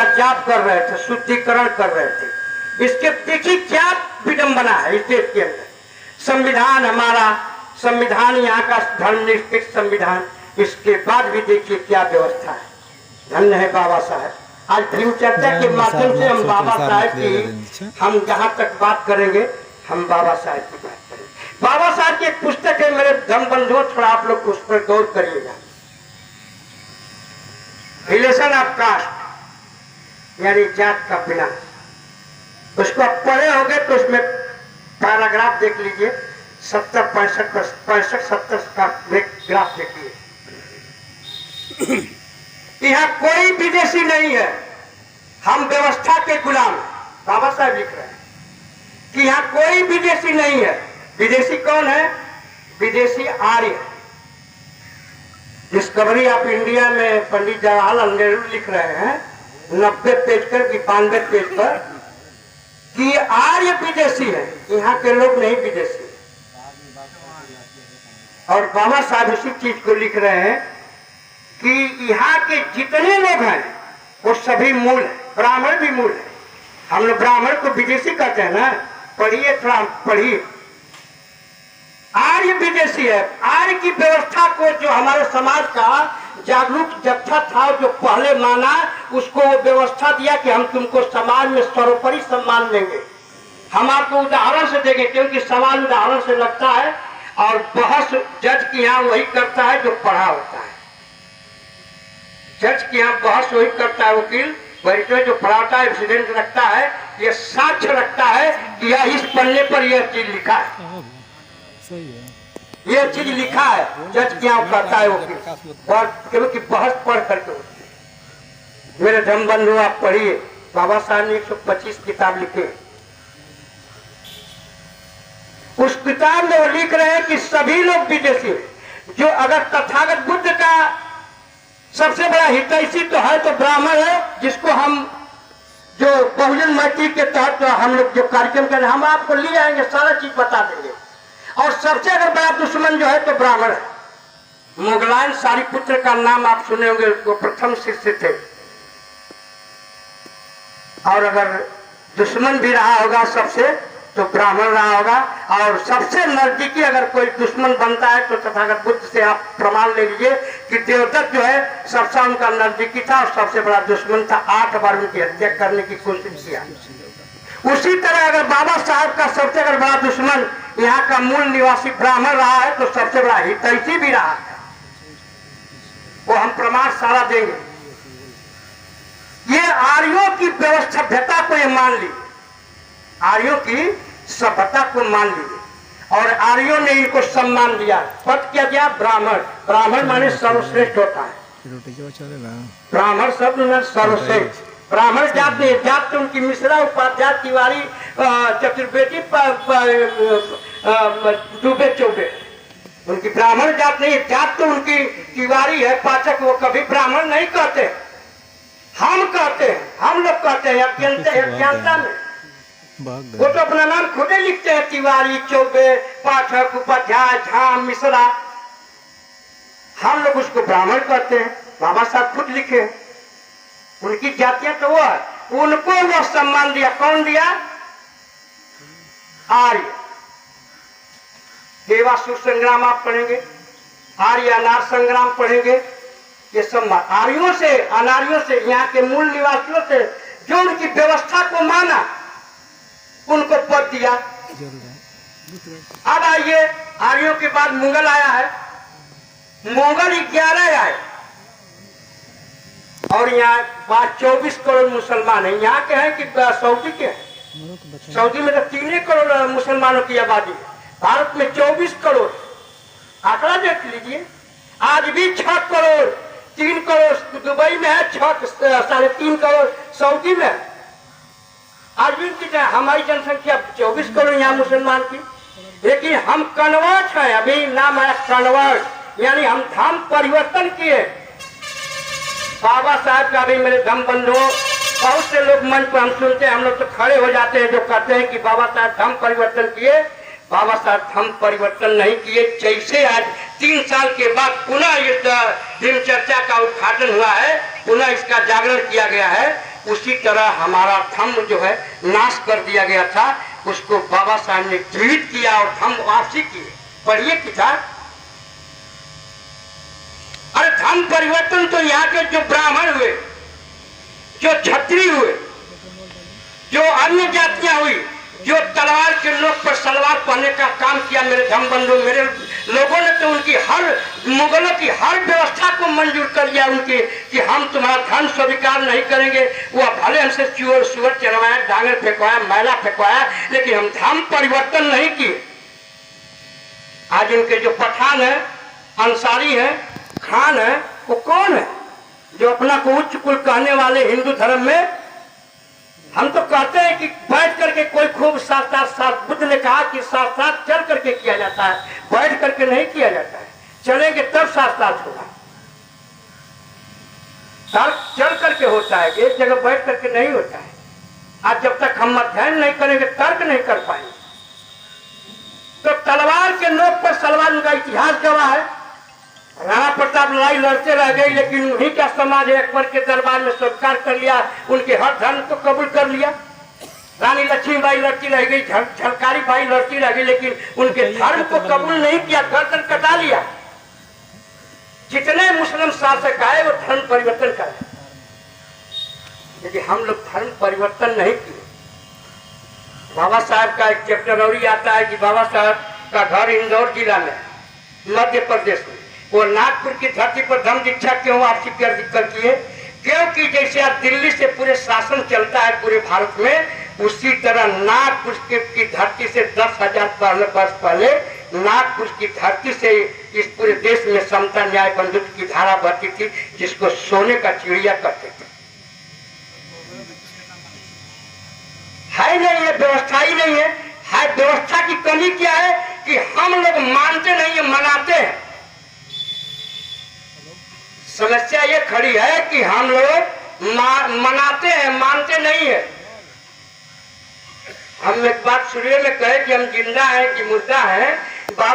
का जाप कर रहे थे, शुद्धिकरण कर रहे थे। इसके देखिए क्या विडंबना है इस देश के अंदर। संविधान हमारा, संविधान यहाँ का धर्मनिरपेक्ष संविधान, इसके बाद भी देखिए क्या व्यवस्था है। धन्य है बाबा साहब। आज फिल्म चर्चा के माध्यम से हम बाबा साहब की, हम जहाँ तक बात करेंगे हम बाबा साहब की बात करेंगे। बाबा साहब की एक पुस्तक है मेरे धर्म बंधुओं, थोड़ा आप लोग उस पर गौर करिएगा। रिलेशन ऑफ कास्ट यानी जात का विनाश। उसको आप पढ़े होंगे तो उसमें पैराग्राफ देख लीजिए, 65-70 का ग्राफ देखिए। यहाँ कोई विदेशी नहीं है, हम व्यवस्था के गुलाम। बाबा साहब लिख रहे हैं कि यहाँ कोई विदेशी नहीं है। विदेशी कौन है? विदेशी आर्य। डिस्कवरी ऑफ इंडिया में पंडित जवाहरलाल नेहरू लिख रहे हैं 90 पेज कर कि 92 पेज पर कि आर्य विदेशी है, यहाँ के लोग नहीं विदेशी। और बाबा साहब इसी चीज को लिख रहे हैं कि यहाँ के जितने लोग हैं वो सभी मूल है, ब्राह्मण भी मूल है। हम लोग ब्राह्मण को विदेशी कहते हैं ना, पढ़िए थोड़ा पढ़िए। आर्य विदेशी है। आर्य की व्यवस्था को जो हमारे समाज का जागरूक जत्था था, जो पहले माना, उसको वो व्यवस्था दिया कि हम तुमको समाज में सर्वोपरि सम्मान देंगे, हम आपको उदाहरण से देंगे, क्योंकि समाज उदाहरण से लगता है। और बहस जज की यहाँ वही करता है जो पढ़ा होता है। जज की यहाँ बहस वही करता है, वकील बैरिस्टर जो पढ़ा होता है, एविडेंस रखता है, ये साक्ष्य रखता है कि यह इस पन्ने पर यह चीज लिखा है, ये चीज लिखा है। जज क्या कहता है वकील, और क्योंकि बहस पढ़ करके होती है। मेरे धर्म बंधु आप पढ़िए, बाबा साहब ने 125 किताब लिखे। उस किताब में वो लिख रहे हैं कि सभी लोग विदेशी, जो अगर तथागत बुद्ध का सबसे बड़ा हितैषी तो है तो ब्राह्मण है, जिसको हम जो बहुजन मैत्री के तहत हम लोग जो कार्यक्रम कर रहे हैं, हम आपको ले आएंगे, सारा चीज बता देंगे। और सबसे अगर बड़ा दुश्मन जो है तो ब्राह्मण है। मुगलायन सारिपुत्र का नाम आप सुने होंगे, वो प्रथम शिष्य थे। और अगर दुश्मन भी रहा होगा सबसे तो ब्राह्मण रहा होगा। और सबसे नजदीकी अगर कोई दुश्मन बनता है तो तथागत बुद्ध से आप प्रमाण ले लीजिए कि देवदत्त जो है सबसे उनका नजदीकी था और सबसे बड़ा दुश्मन था। 8 बार उनकी हत्या करने की कोशिश किया। उसी तरह अगर बाबा साहब का सबसे अगर बड़ा दुश्मन यहाँ का मूल निवासी ब्राह्मण रहा है तो सबसे बड़ा हितैषी भी रहा है। वो हम प्रमाण सारा देंगे। ये आर्यों की व्यवस्था सभ्यता को ये मान ली, आर्यों की सभ्यता को मान ली और आर्यों ने इनको सम्मान दिया। पद क्या दिया? ब्राह्मण। ब्राह्मण माने सर्वश्रेष्ठ होता है। ब्राह्मण शब्द में सर्वश्रेष्ठ। ब्राह्मण जात नहीं, जात तो उनकी मिश्रा, उपाध्याय, तिवारी, चतुर्वेदी, दुबे, चौबे, उनकी ब्राह्मण जात नहीं। जात तो उनकी तिवारी है, पाचक, वो कभी ब्राह्मण नहीं कहते, हम कहते हैं, हम लोग कहते हैं अज्ञानता में। वो तो अपना नाम खुद ही लिखते हैं, तिवारी, चौबे, पाठक, उपाध्याय, झाम, मिश्रा। हम लोग उसको ब्राह्मण कहते हैं। बाबा साहब खुद लिखे, उनकी जातियां तो वो है, उनको वो सम्मान दिया। कौन दिया? आर्य। देवासुर संग्राम आप पढ़ेंगे, आर्य अनार संग्राम पढ़ेंगे। ये सब आर्यों से, अनार्यों से, यहाँ के मूल निवासियों से जो उनकी व्यवस्था को माना, उनको पद दिया। अब आइए, आर्यों के बाद मुगल आया है। मुगल 11 आए और यहाँ 24 करोड़ मुसलमान हैं। यहाँ के हैं कि सऊदी के हैं? सऊदी में तो 3 करोड़ मुसलमानों की आबादी है। भारत में 24 करोड़। आंकड़ा देख लीजिए। आज भी 6 करोड़, 3 करोड़ दुबई में है, 3.5 करोड़ सऊदी में है। आज भी हमारी जनसंख्या 24 करोड़ यहाँ मुसलमान की। लेकिन हम कन्वर्ट हैं, अभी नाम है कन्वर्ट, यानी हम धर्म परिवर्तन किए। बाबा साहब का भी मेरे धर्म बंधुओं, बहुत से लोग मंच पर हम सुनते हैं, हम लोग तो खड़े हो जाते हैं, जो कहते हैं कि बाबा साहब धर्म परिवर्तन किए। बाबा साहब धर्म परिवर्तन नहीं किए। जैसे आज 3 साल के बाद पुनः ये धर्म चर्चा का उद्घाटन हुआ है, पुनः इसका जागरण किया गया है। उसी तरह हमारा धम्म जो है नाश कर दिया गया था, उसको बाबा साहब ने जीवित किया और धम्म वापसी किए। पढ़िए किताब। अरे धम्म परिवर्तन तो यहाँ के जो ब्राह्मण हुए, जो क्षत्रिय हुए, जो अन्य जातियां हुई, जो तलवार के नोक पर सलवार पहनने का काम किया, मेरे धम्म बंधु, मेरे लोगों ने तो उनकी हर मुगलों की हर व्यवस्था को मंजूर कर लिया उनके, कि हम तुम्हारा धर्म स्वीकार नहीं करेंगे। वह भले हमसे चूर सुअर चरवाया, डांगर फेंकवाया, मैला फेंकवाया, लेकिन हम धर्म परिवर्तन नहीं किए। आज उनके जो पठान है, अंसारी है, खान है, वो कौन है जो अपना को उच्च कुल कहने वाले हिंदू धर्म में? हम तो कहते हैं कि बैठ करके कोई खूब साथ बुद्ध ने कहा कि साथ साथ चल करके किया जाता है, बैठ करके नहीं किया जाता है। चलेंगे तब साथ होगा, चल करके होता है, एक जगह बैठ करके नहीं होता है। आज जब तक हम अध्ययन नहीं करेंगे, तर्क नहीं कर पाएंगे। तो तलवार के नोक पर सलवार, उनका इतिहास गवाह है। राणा प्रताप लड़ाई लड़ते रह गई, लेकिन उन्हीं का समाज अकबर के दरबार में स्वीकार कर लिया, उनके हर धर्म को कबूल कर लिया। रानी लक्ष्मीबाई लड़ती रह गई, झलकारी बाई लड़ती रह गई, लेकिन उनके धर्म को कबूल नहीं किया, गर्दन कटा लिया। जितने मुस्लिम शासक आए वो धर्म परिवर्तन करे, लेकिन हम लोग धर्म परिवर्तन नहीं किए। बाबा साहब का एक चैप्टर और आता है कि बाबा साहब का घर इंदौर जिला में, मध्य प्रदेश में। वो नागपुर की धरती पर धर्म दीक्षा क्यों वापसी कर किए? क्योंकि जैसे आज दिल्ली से पूरे शासन चलता है पूरे भारत में, उसी तरह नागपुर की धरती से 10,000 वर्ष पहले नागपुर की धरती से इस पूरे देश में समता न्याय बंधुत्व की धारा बहती थी, जिसको सोने का चिड़िया करते थे। है नहीं, ये व्यवस्था ही नहीं है। व्यवस्था की कमी क्या है कि हम लोग मानते नहीं है, मनाते हैं। समस्या ये खड़ी है कि हम लोग मनाते हैं, मानते नहीं है। हम एक बात शुरू में कहे कि हम जिंदा हैं कि मुर्दा हैं। बाबा